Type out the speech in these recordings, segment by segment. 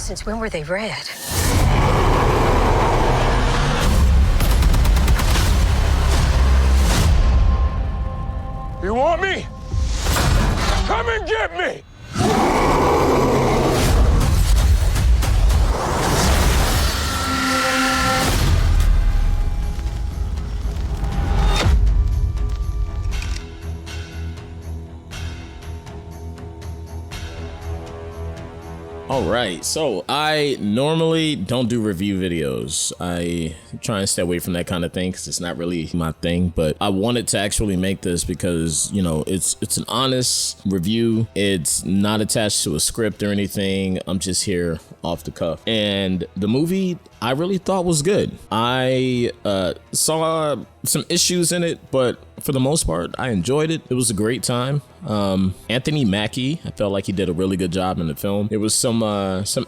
Since when were they red? You want me? Come and get me! All right, so I normally don't do review videos. I try and stay away from that kind of thing because it's not really my thing, but I wanted to actually make this because, you know, it's an honest review. It's not attached to a script or anything. I'm just here off the cuff. And the movie I really thought was good. I saw some issues in it, but for the most part, I enjoyed it. It was a great time. Anthony Mackie, I felt like he did a really good job in the film. There was some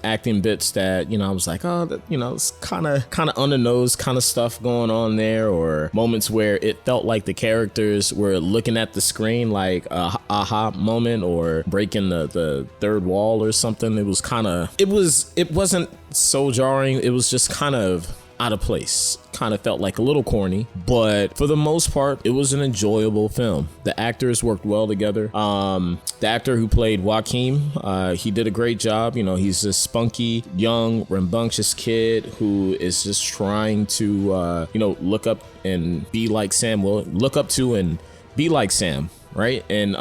acting bits that, you know, I was like, oh, that, you know, it's kind of on the nose kind of stuff going on there, or moments where it felt like the characters were looking at the screen like a aha moment or breaking the third wall or something. It wasn't so jarring. It was just kind of out of place. Kind of felt like a little corny, but for the most part, it was an enjoyable film. The actors worked well together. The actor who played Joaquin, he did a great job. You know, he's this spunky, young, rambunctious kid who is just trying to, you know, look up and be like Sam. Look up to and be like Sam, right? And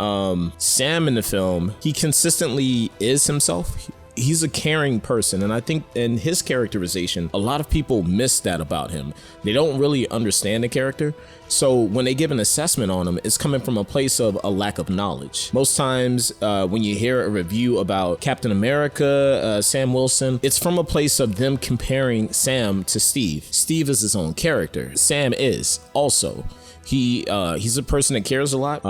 Sam in the film, he consistently is himself. He's a caring person, and I think in his characterization, a lot of people miss that about him. They don't really understand the character, so when they give an assessment on him, it's coming from a place of a lack of knowledge. Most times when you hear a review about Captain America, Sam Wilson, it's from a place of them comparing Sam to Steve. Steve is his own character. Sam is also. He's a person that cares a lot.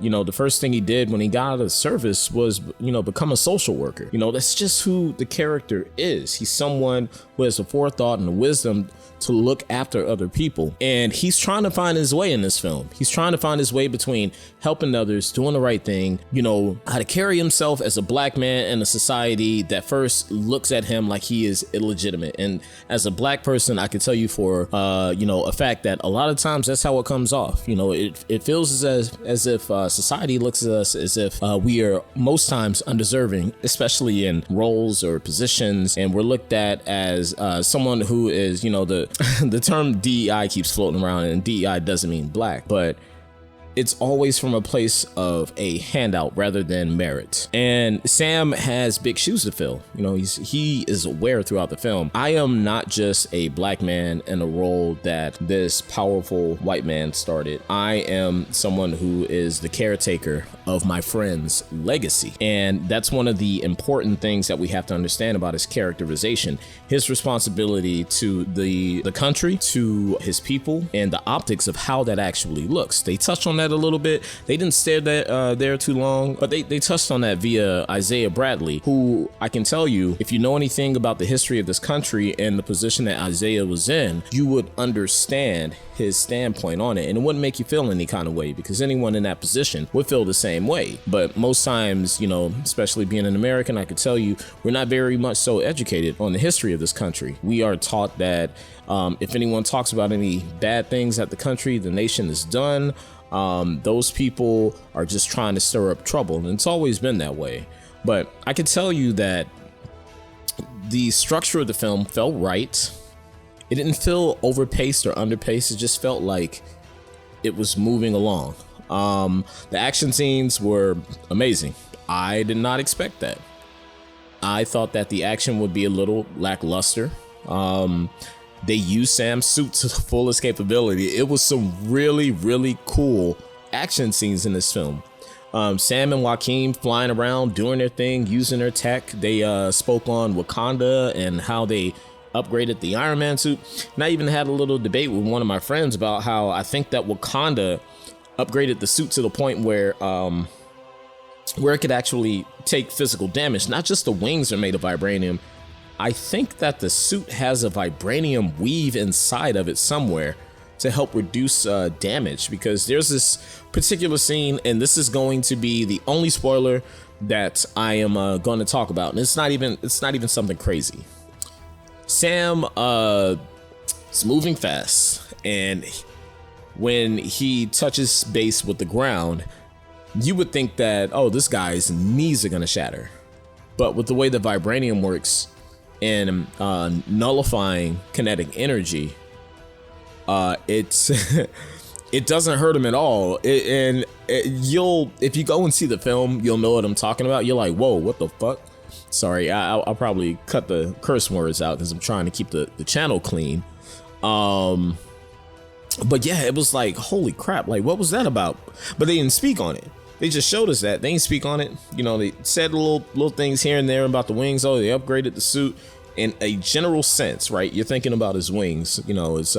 You know, the first thing he did when he got out of the service was, you know, become a social worker. You know, that's just who the character is. He's someone who has the forethought and the wisdom to look after other people. And he's trying to find his way in this film. He's trying to find his way between helping others, doing the right thing, you know, how to carry himself as a black man in a society that first looks at him like he is illegitimate. And as a black person, I can tell you for, you know, a fact that a lot of times that's how it comes off. You know, it feels as if society looks at us as if we are most times undeserving, especially in roles or positions. And we're looked at as someone who is, you know, the term DEI keeps floating around, and DEI doesn't mean black, but it's always from a place of a handout rather than merit. And Sam has big shoes to fill. You know, he is aware throughout the film. I am not just a black man in a role that this powerful white man started. I am someone who is the caretaker of my friend's legacy. And that's one of the important things that we have to understand about his characterization. His responsibility to the country, to his people, and the optics of how that actually looks. They touch on that a little bit. They didn't stay there too long, but they touched on that via Isaiah Bradley, who I can tell you, if you know anything about the history of this country and the position that Isaiah was in, you would understand his standpoint on it, and it wouldn't make you feel any kind of way, because anyone in that position would feel the same way. But most times, you know, especially being an American, I could tell you, we're not very much so educated on the history of this country. We are taught that if anyone talks about any bad things that the country, the nation has done, those people are just trying to stir up trouble, and it's always been that way. But I can tell you that the structure of the film felt right. It didn't feel overpaced or underpaced. It just felt like it was moving along. The action scenes were amazing. I did not expect that. I thought that the action would be a little lackluster. They used Sam's suit to the fullest capability. It was some really, really cool action scenes in this film. Sam and Joaquin flying around, doing their thing, using their tech. They spoke on Wakanda and how they upgraded the Iron Man suit. And I even had a little debate with one of my friends about how I think that Wakanda upgraded the suit to the point where it could actually take physical damage. Not just the wings are made of vibranium. I think that the suit has a vibranium weave inside of it somewhere to help reduce damage, because there's this particular scene, and this is going to be the only spoiler that I am going to talk about, and it's not even something crazy. Sam is moving fast, and when he touches base with the ground, you would think that, oh, this guy's knees are gonna shatter. But with the way the vibranium works and nullifying kinetic energy, it's it doesn't hurt him at all. You'll, if you go and see the film, you'll know what I'm talking about. You're like, whoa, what the fuck? Sorry, I'll probably cut the curse words out because I'm trying to keep the channel clean. But yeah, it was like, holy crap, like what was that about? But they didn't speak on it. They just showed us that. They didn't speak on it. You know, they said little things here and there about the wings. Oh, they upgraded the suit in a general sense, right? You're thinking about his wings. You know, it's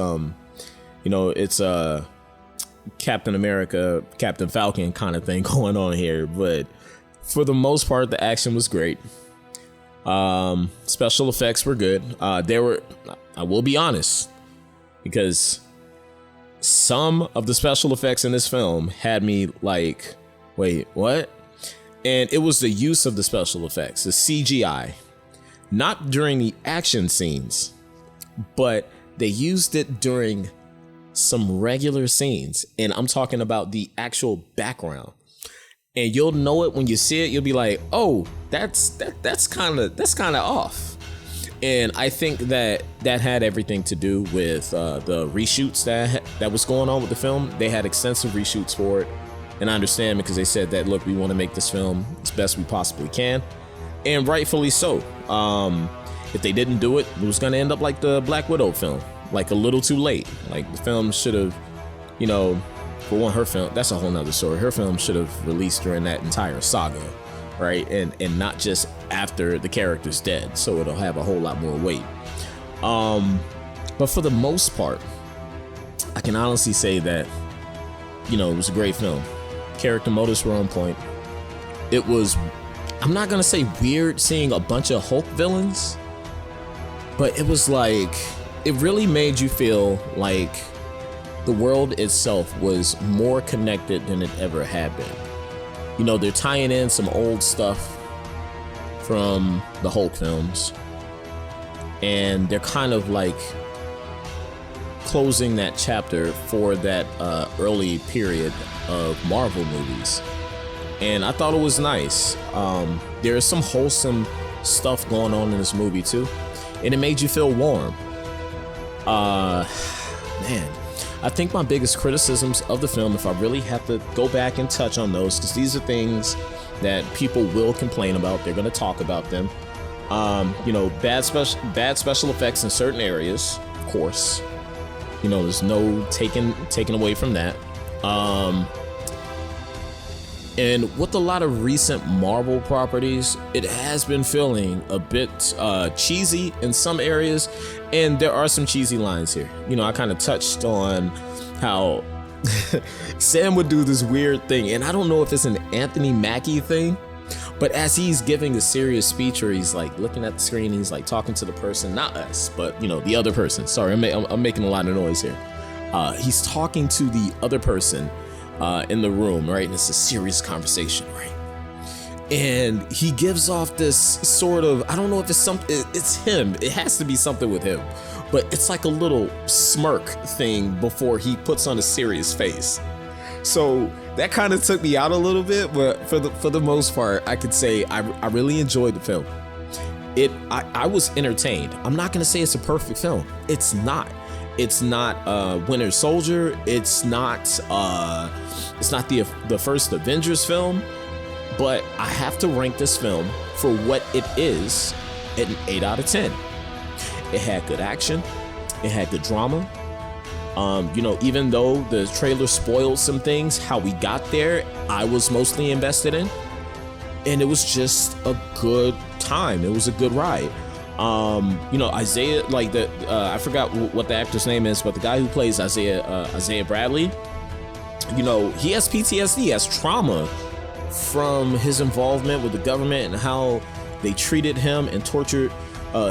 Captain America, Captain Falcon kind of thing going on here. But for the most part, the action was great. Special effects were good. I will be honest, because some of the special effects in this film had me like, wait, what? And it was the use of the special effects, the CGI, not during the action scenes, but they used it during some regular scenes. And I'm talking about the actual background. And you'll know it when you see it. You'll be like, oh, that's kind of off. And I think that had everything to do with the reshoots that was going on with the film. They had extensive reshoots for it. And I understand, because they said that, look, we want to make this film as best we possibly can. And rightfully so. If they didn't do it, it was going to end up like the Black Widow film, like a little too late. Like the film should have, you know, for one, her film, that's a whole nother story. Her film should have released during that entire saga, right? And not just after the character's dead, so it'll have a whole lot more weight. But for the most part, I can honestly say that, you know, it was a great film. Character motives were on point. It was, I'm not gonna say weird seeing a bunch of Hulk villains, but it was like, it really made you feel like the world itself was more connected than it ever had been. You know, they're tying in some old stuff from the Hulk films, and they're kind of like closing that chapter for that early period of Marvel movies. And I thought it was nice. There is some wholesome stuff going on in this movie too, and it made you feel warm. Man, I think my biggest criticisms of the film, if I really have to go back and touch on those, because these are things that people will complain about, they're going to talk about them. You know, bad special effects in certain areas, of course. You know, there's no taking away from that. And with a lot of recent Marvel properties, it has been feeling a bit cheesy in some areas, and there are some cheesy lines here. You know, I kind of touched on how Sam would do this weird thing, and I don't know if it's an Anthony Mackie thing, but as he's giving a serious speech, or he's like looking at the screen, he's like talking to the person, not us, but you know, the other person. Sorry, I'm making a lot of noise here. He's talking to the other person in the room, right? And it's a serious conversation, right? And he gives off this sort of, I don't know if it's something, it's him. It has to be something with him, but it's like a little smirk thing before he puts on a serious face. So that kind of took me out a little bit, but for the most part, I could say I really enjoyed the film. I was entertained. I'm not gonna say it's a perfect film. It's not. It's not Winter Soldier. It's not the first Avengers film, but I have to rank this film for what it is at an 8 out of 10. It had good action. It had good drama. You know, even though the trailer spoiled some things, how we got there, I was mostly invested in, and it was just a good time. It was a good ride. You know, Isaiah, like I forgot what the actor's name is, but the guy who plays Isaiah Bradley, you know, he has PTSD, he has trauma from his involvement with the government and how they treated him and tortured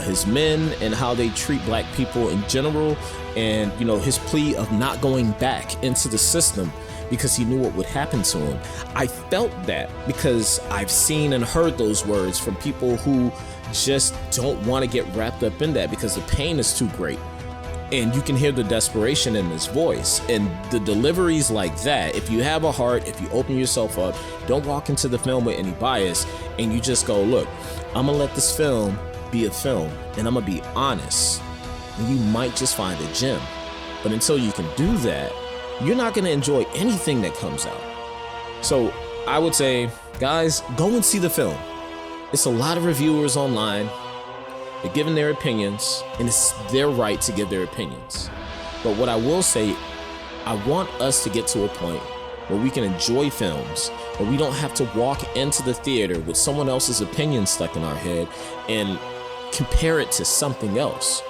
his men, and how they treat black people in general. And you know, his plea of not going back into the system because he knew what would happen to him. I felt that because I've seen and heard those words from people who just don't want to get wrapped up in that because the pain is too great. And you can hear the desperation in his voice. And the deliveries like that, if you have a heart, if you open yourself up, don't walk into the film with any bias, and you just go, look, I'm gonna let this film be a film, and I'm gonna be honest, and you might just find a gem. But until you can do that, you're not gonna enjoy anything that comes out. So I would say, guys, go and see the film. It's a lot of reviewers online. They're giving their opinions, and it's their right to give their opinions. But what I will say, I want us to get to a point where we can enjoy films, where we don't have to walk into the theater with someone else's opinion stuck in our head and compare it to something else.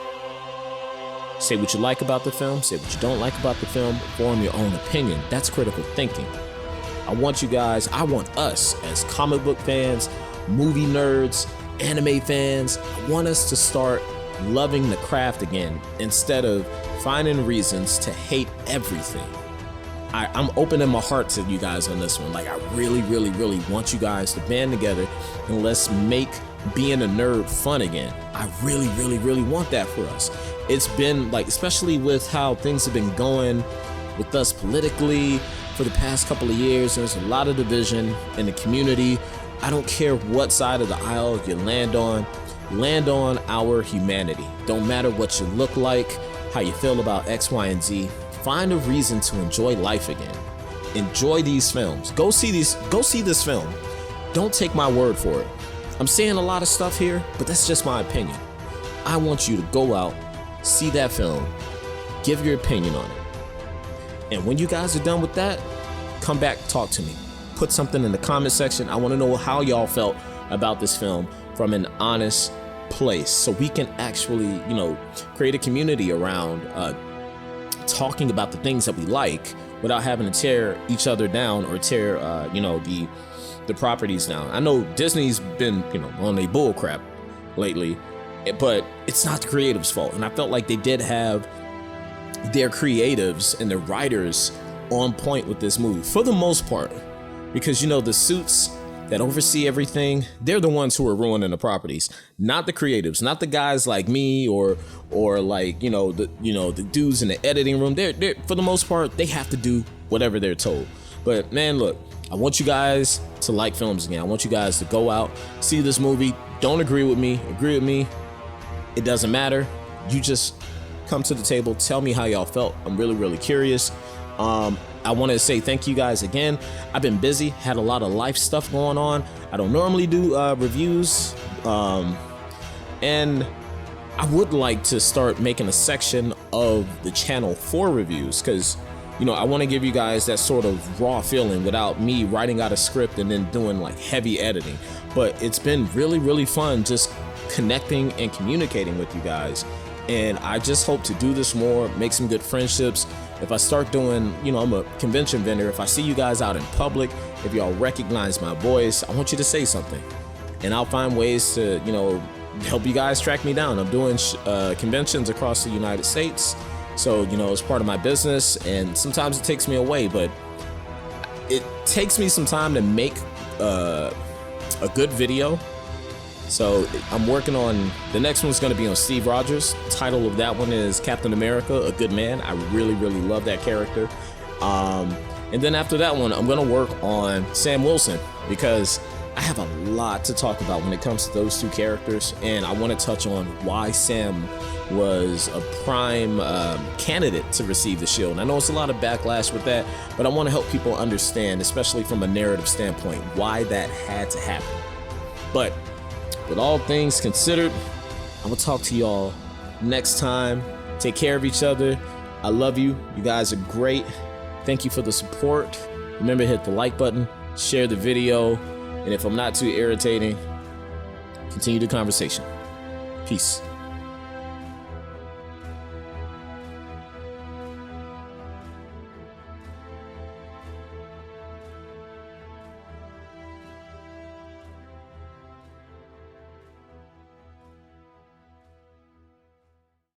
Say what you like about the film, say what you don't like about the film, form your own opinion. That's critical thinking. I want you guys, I want us as comic book fans, movie nerds, anime fans, I want us to start loving the craft again instead of finding reasons to hate everything. I'm opening my heart to you guys on this one. Like, I really, really, really want you guys to band together and let's make being a nerd fun again. I really, really, really want that for us. It's been like, especially with how things have been going with us politically for the past couple of years, there's a lot of division in the community. I don't care what side of the aisle you land on our humanity. Don't matter what you look like, how you feel about X, Y, and Z. Find a reason to enjoy life again. Enjoy these films. Go see this film. Don't take my word for it. I'm saying a lot of stuff here, but that's just my opinion. I want you to go out, see that film, give your opinion on it. And when you guys are done with that, come back, talk to me. Put something in the comment section. I want to know how y'all felt about this film from an honest place, so we can actually, create a community around talking about the things that we like without having to tear each other down or tear, the properties down. I know Disney's been, on their bull crap lately, but it's not the creatives' fault. And I felt like they did have their creatives and their writers on point with this movie for the most part. Because, the suits that oversee everything, they're the ones who are ruining the properties, not the creatives, not the guys like me or like, the dudes in the editing room. They're for the most part, they have to do whatever they're told. But man, look, I want you guys to like films again. I want you guys to go out, see this movie. Don't agree with me. It doesn't matter. You just come to the table, tell me how y'all felt. I'm really, really curious. I want to say thank you guys again. I've been busy, had a lot of life stuff going on. I don't normally do reviews, and I would like to start making a section of the channel for reviews, because I want to give you guys that sort of raw feeling without me writing out a script and then doing like heavy editing. But it's been really, really fun just connecting and communicating with you guys. And I just hope to do this more, make some good friendships. If I start doing, I'm a convention vendor. If I see you guys out in public, if y'all recognize my voice, I want you to say something. And I'll find ways to, help you guys track me down. I'm doing conventions across the United States. So, it's part of my business. And sometimes it takes me away, but it takes me some time to make a good video. So I'm working on, the next one's gonna be on Steve Rogers. The title of that one is Captain America, A Good Man. I really, really love that character. And then after that one, I'm gonna work on Sam Wilson, because I have a lot to talk about when it comes to those two characters. And I wanna touch on why Sam was a prime candidate to receive the shield. And I know it's a lot of backlash with that, but I wanna help people understand, especially from a narrative standpoint, why that had to happen. But with all things considered, I'm gonna talk to y'all next time. Take care of each other. I love you. You guys are great. Thank you for the support. Remember to hit the like button, share the video, and if I'm not too irritating, continue the conversation. Peace.